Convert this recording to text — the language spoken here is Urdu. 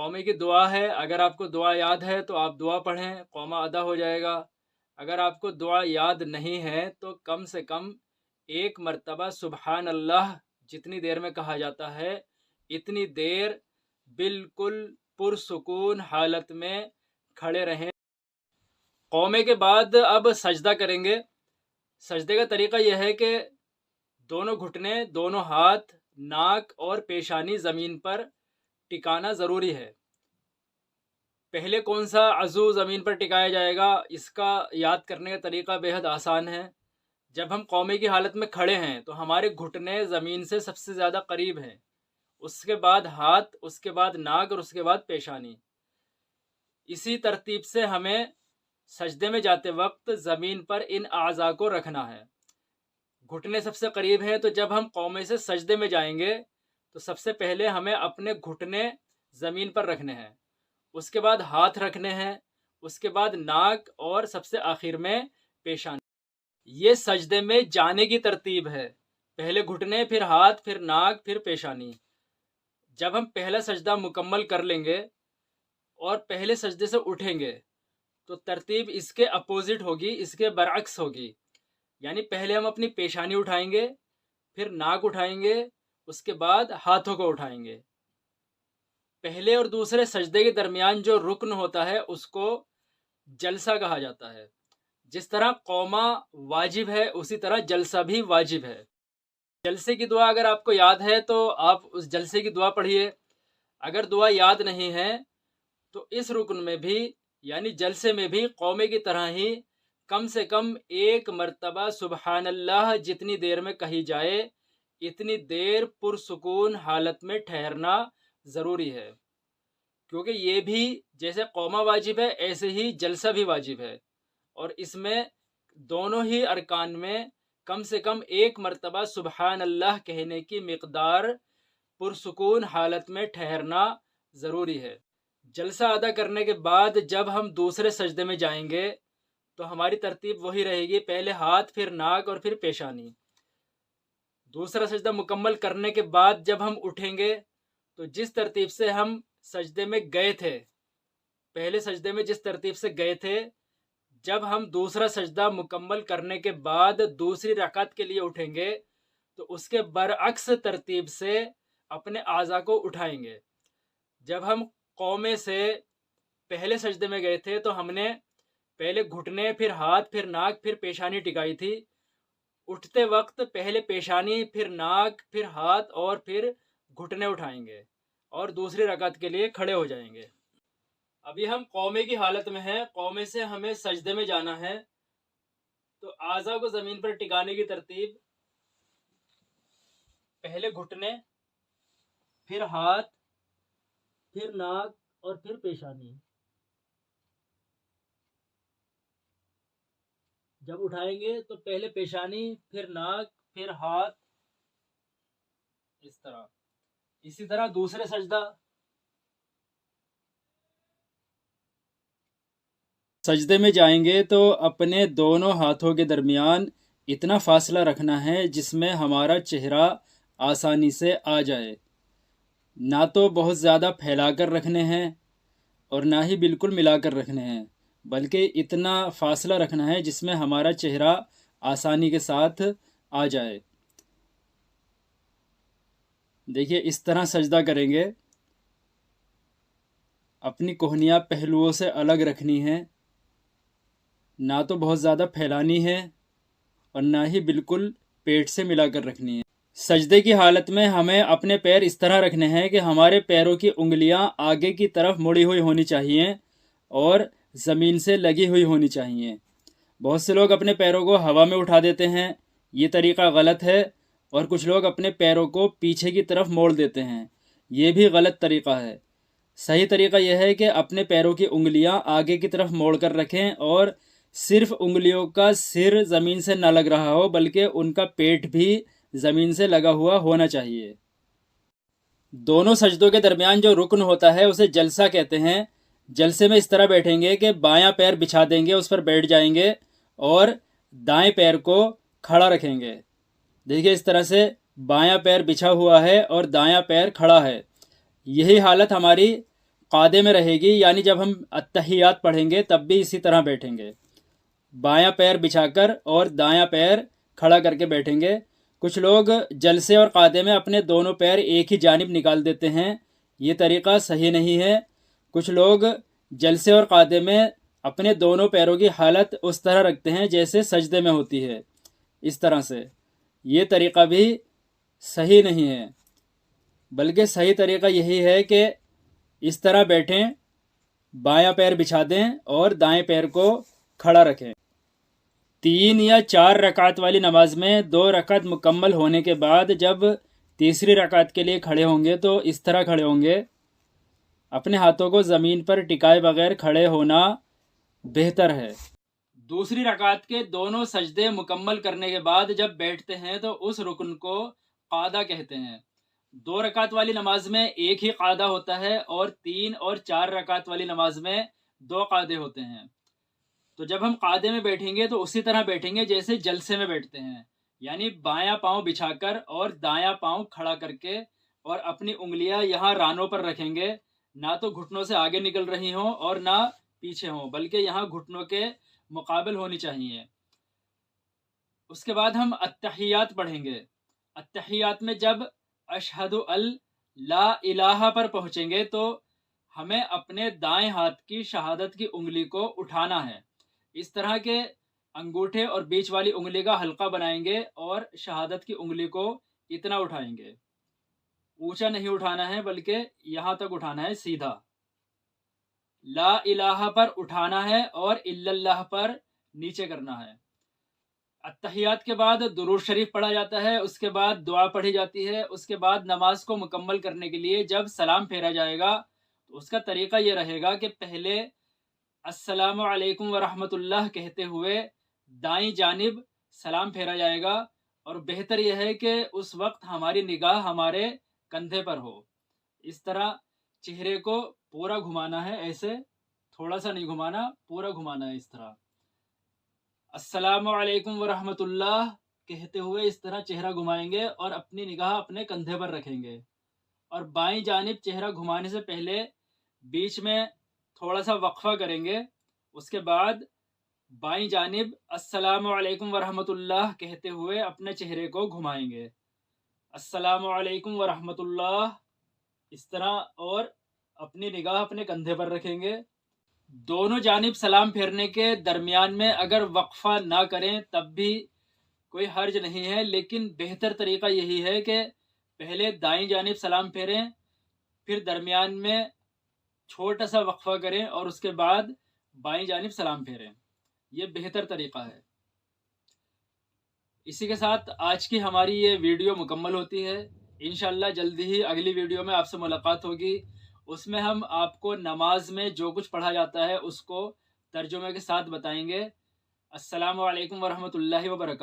قومے کی دعا ہے، اگر آپ کو دعا یاد ہے تو آپ دعا پڑھیں، قومہ ادا ہو جائے گا۔ اگر آپ کو دعا یاد نہیں ہے تو کم سے کم ایک مرتبہ سبحان اللہ جتنی دیر میں کہا جاتا ہے اتنی دیر بالکل پرسکون حالت میں کھڑے رہیں۔ قومے کے بعد اب سجدہ کریں گے۔ سجدے کا طریقہ یہ ہے کہ دونوں گھٹنے، دونوں ہاتھ، ناک اور پیشانی زمین پر ٹکانا ضروری ہے۔ پہلے کون سا عضو زمین پر ٹکایا جائے گا، اس کا یاد کرنے کا طریقہ بے حد آسان ہے۔ جب ہم قومے کی حالت میں کھڑے ہیں تو ہمارے گھٹنے زمین سے سب سے زیادہ قریب ہیں، اس کے بعد ہاتھ، اس کے بعد ناک اور اس کے بعد پیشانی۔ اسی ترتیب سے ہمیں سجدے میں جاتے وقت زمین پر ان اعضاء کو رکھنا ہے۔ گھٹنے سب سے قریب ہیں، تو جب ہم قومے سے سجدے میں جائیں گے تو سب سے پہلے ہمیں اپنے گھٹنے زمین پر رکھنے ہیں، اس کے بعد ہاتھ رکھنے ہیں، اس کے بعد ناک اور سب سے آخر میں پیشانی۔ یہ سجدے میں جانے کی ترتیب ہے، پہلے گھٹنے، پھر ہاتھ، پھر ناک، پھر پیشانی۔ جب ہم پہلا سجدہ مکمل کر لیں گے اور پہلے سجدے سے اٹھیں گے تو ترتیب اس کے اپوزٹ ہوگی، اس کے برعکس ہوگی۔ یعنی پہلے ہم اپنی پیشانی اٹھائیں گے، پھر ناک اٹھائیں گے، اس کے بعد ہاتھوں کو اٹھائیں گے۔ پہلے اور دوسرے سجدے کے درمیان جو رکن ہوتا ہے اس کو جلسہ کہا جاتا ہے۔ جس طرح قومہ واجب ہے اسی طرح جلسہ بھی واجب ہے۔ جلسے کی دعا اگر آپ کو یاد ہے تو آپ اس جلسے کی دعا پڑھیے۔ اگر دعا یاد نہیں ہے تو اس رکن میں بھی یعنی جلسے میں بھی قومے کی طرح ہی کم سے کم ایک مرتبہ سبحان اللہ جتنی دیر میں کہی جائے اتنی دیر پرسکون حالت میں ٹھہرنا ضروری ہے، کیونکہ یہ بھی جیسے قومہ واجب ہے ایسے ہی جلسہ بھی واجب ہے، اور اس میں دونوں ہی ارکان میں کم سے کم ایک مرتبہ سبحان اللہ کہنے کی مقدار پرسکون حالت میں ٹھہرنا ضروری ہے۔ جلسہ ادا کرنے کے بعد جب ہم دوسرے سجدے میں جائیں گے تو ہماری ترتیب وہی رہے گی، پہلے ہاتھ، پھر ناک اور پھر پیشانی۔ دوسرا سجدہ مکمل کرنے کے بعد جب ہم اٹھیں گے تو جس ترتیب سے ہم سجدے میں گئے تھے، پہلے سجدے میں جس ترتیب سے گئے تھے، جب ہم دوسرا سجدہ مکمل کرنے کے بعد دوسری رکعت کے لیے اٹھیں گے تو اس کے برعکس ترتیب سے اپنے اعضاء کو اٹھائیں گے۔ جب ہم قومے سے پہلے سجدے میں گئے تھے تو ہم نے پہلے گھٹنے، پھر ہاتھ، پھر ناک، پھر پیشانی ٹکائی تھی۔ اٹھتے وقت پہلے پیشانی، پھر ناک، پھر ہاتھ اور پھر گھٹنے اٹھائیں گے اور دوسری رکعت کے لیے کھڑے ہو جائیں گے۔ ابھی ہم قومے کی حالت میں ہیں، قومے سے ہمیں سجدے میں جانا ہے، تو اعضاء کو زمین پر ٹکانے کی ترتیب پہلے گھٹنے، پھر ہاتھ، پھر ناک اور پھر پیشانی۔ جب اٹھائیں گے تو پہلے پیشانی، پھر ناک، پھر ہاتھ، اس طرح۔ اسی طرح دوسرے سجدہ، سجدے میں جائیں گے تو اپنے دونوں ہاتھوں کے درمیان اتنا فاصلہ رکھنا ہے جس میں ہمارا چہرہ آسانی سے آ جائے، نہ تو بہت زیادہ پھیلا کر رکھنے ہیں اور نہ ہی بالکل ملا کر رکھنے ہیں، بلکہ اتنا فاصلہ رکھنا ہے جس میں ہمارا چہرہ آسانی کے ساتھ آ جائے۔ دیکھیے اس طرح سجدہ کریں گے، اپنی کوہنیاں پہلوؤں سے الگ رکھنی ہیں، نہ تو بہت زیادہ پھیلانی ہے اور نہ ہی بالکل پیٹ سے ملا کر رکھنی ہے۔ سجدے کی حالت میں ہمیں اپنے پیر اس طرح رکھنے ہیں کہ ہمارے پیروں کی انگلیاں آگے کی طرف مڑی ہوئی ہونی چاہیے اور زمین سے لگی ہوئی ہونی چاہیے۔ بہت سے لوگ اپنے پیروں کو ہوا میں اٹھا دیتے ہیں، یہ طریقہ غلط ہے، اور کچھ لوگ اپنے پیروں کو پیچھے کی طرف موڑ دیتے ہیں، یہ بھی غلط طریقہ ہے۔ صحیح طریقہ یہ ہے کہ اپنے پیروں کی انگلیاں آگے کی طرف موڑ کر رکھیں اور صرف انگلیوں کا سر زمین سے نہ لگ رہا ہو بلکہ ان کا پیٹ بھی زمین سے لگا ہوا ہونا چاہیے۔ دونوں سجدوں کے درمیان جو رکن ہوتا ہے اسے جلسہ کہتے ہیں۔ جلسے میں اس طرح بیٹھیں گے کہ بایاں پیر بچھا دیں گے، اس پر بیٹھ جائیں گے اور دائیں پیر کو کھڑا رکھیں گے۔ دیکھیے اس طرح سے بایاں پیر بچھا ہوا ہے اور دایاں پیر کھڑا ہے۔ یہی حالت ہماری قاعدے میں رہے گی، یعنی جب ہم التحیات پڑھیں گے تب بھی اسی طرح بیٹھیں گے، بایاں پیر بچھا کر اور دایاں پیر کھڑا کر کے بیٹھیں گے۔ کچھ لوگ جلسے اور قاعدے میں اپنے دونوں پیر ایک ہی جانب نکال دیتے ہیں، یہ طریقہ صحیح نہیں ہے۔ کچھ لوگ جلسے اور قاعدے میں اپنے دونوں پیروں کی حالت اس طرح رکھتے ہیں جیسے سجدے میں ہوتی ہے، اس طرح سے، یہ طریقہ بھی صحیح نہیں ہے، بلکہ صحیح طریقہ یہی ہے کہ اس طرح بیٹھیں، بایاں پیر بچھا دیں اور دائیں پیر کو کھڑا رکھیں۔ 3 یا 4 رکعت والی نماز میں 2 رکعت مکمل ہونے کے بعد جب تیسری رکعت کے لیے کھڑے ہوں گے تو اس طرح کھڑے ہوں گے، اپنے ہاتھوں کو زمین پر ٹکائے بغیر کھڑے ہونا بہتر ہے۔ دوسری رکعت کے دونوں سجدے مکمل کرنے کے بعد جب بیٹھتے ہیں تو اس رکن کو قاعدہ کہتے ہیں۔ 2 رکعت والی نماز میں ایک ہی قاعدہ ہوتا ہے اور 3 اور 4 رکعت والی نماز میں 2 قاعدے ہوتے ہیں۔ تو جب ہم قاعدے میں بیٹھیں گے تو اسی طرح بیٹھیں گے جیسے جلسے میں بیٹھتے ہیں، یعنی بایاں پاؤں بچھا کر اور دایاں پاؤں کھڑا کر کے، اور اپنی انگلیاں یہاں رانوں پر رکھیں گے، نہ تو گھٹنوں سے آگے نکل رہی ہوں اور نہ پیچھے ہوں، بلکہ یہاں گھٹنوں کے مقابل ہونی چاہیے۔ اس کے بعد ہم التحیات پڑھیں گے۔ التحیات میں جب اشہد لا الہ پر پہنچیں گے تو ہمیں اپنے دائیں ہاتھ کی شہادت کی انگلی کو اٹھانا ہے، اس طرح کے انگوٹھے اور بیچ والی انگلی کا حلقہ بنائیں گے اور شہادت کی انگلی کو اتنا اٹھائیں گے، اونچا نہیں اٹھانا ہے بلکہ یہاں تک اٹھانا ہے، سیدھا۔ لا الہ پر اٹھانا ہے اور الا اللہ پر نیچے کرنا ہے۔ التحیات کے بعد درود شریف پڑھا جاتا ہے، اس کے بعد دعا پڑھی جاتی ہے۔ اس کے بعد نماز کو مکمل کرنے کے لیے جب سلام پھیرا جائے گا تو اس کا طریقہ یہ رہے گا کہ پہلے السلام علیکم ورحمۃ اللہ کہتے ہوئے دائیں جانب سلام پھیرا جائے گا، اور بہتر یہ ہے کہ اس وقت ہماری نگاہ ہمارے کندھے پر ہو، اس طرح چہرے کو پورا گھمانا ہے، ایسے تھوڑا سا نہیں گھمانا، پورا گھمانا ہے، اس طرح السلام علیکم ورحمۃ اللہ کہتے ہوئے اس طرح چہرہ گھمائیں گے اور اپنی نگاہ اپنے کندھے پر رکھیں گے، اور بائیں جانب چہرہ گھمانے سے پہلے بیچ میں تھوڑا سا وقفہ کریں گے، اس کے بعد بائیں جانب السلام علیکم ورحمۃ اللہ کہتے ہوئے اپنے چہرے کو گھمائیں گے، السلام علیکم ورحمۃ اللہ، اس طرح، اور اپنی نگاہ اپنے کندھے پر رکھیں گے۔ دونوں جانب سلام پھیرنے کے درمیان میں اگر وقفہ نہ کریں تب بھی کوئی حرج نہیں ہے، لیکن بہتر طریقہ یہی ہے کہ پہلے دائیں جانب سلام پھیریں، پھر درمیان میں چھوٹا سا وقفہ کریں اور اس کے بعد بائیں جانب سلام پھیریں، یہ بہتر طریقہ ہے۔ اسی کے ساتھ آج کی ہماری یہ ویڈیو مکمل ہوتی ہے، انشاءاللہ جلدی ہی اگلی ویڈیو میں آپ سے ملاقات ہوگی، اس میں ہم آپ کو نماز میں جو کچھ پڑھا جاتا ہے اس کو ترجمے کے ساتھ بتائیں گے۔ السلام علیکم ورحمۃ اللہ وبرکاتہ۔